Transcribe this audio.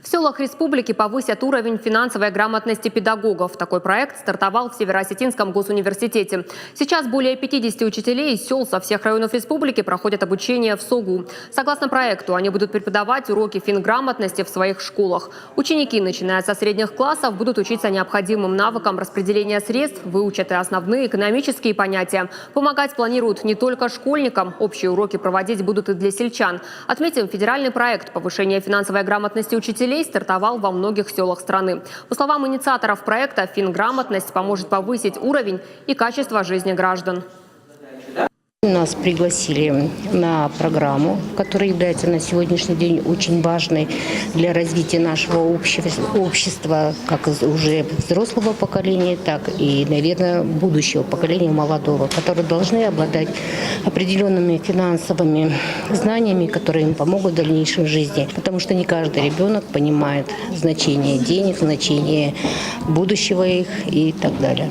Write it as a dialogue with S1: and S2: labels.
S1: В селах республики повысят уровень финансовой грамотности педагогов. Такой проект стартовал в Северо-Осетинском госуниверситете. Сейчас более 50 учителей из сел со всех районов республики проходят обучение в СОГУ. Согласно проекту, они будут преподавать уроки финграмотности в своих школах. Ученики, начиная со средних классов, будут учиться необходимым навыкам распределения средств, выучат и основные экономические понятия. Помогать планируют не только школьникам, общие уроки проводить будут и для сельчан. Отметим, федеральный проект повышения финансовой грамотности учителей стартовал во многих селах страны. По словам инициаторов проекта, финграмотность поможет повысить уровень и качество жизни граждан.
S2: Нас пригласили на программу, которая является на сегодняшний день очень важной для развития нашего общества, как уже взрослого поколения, так и, наверное, будущего поколения молодого, которые должны обладать определенными финансовыми знаниями, которые им помогут в дальнейшей жизни. Потому что не каждый ребенок понимает значение денег, значение будущего их и так далее.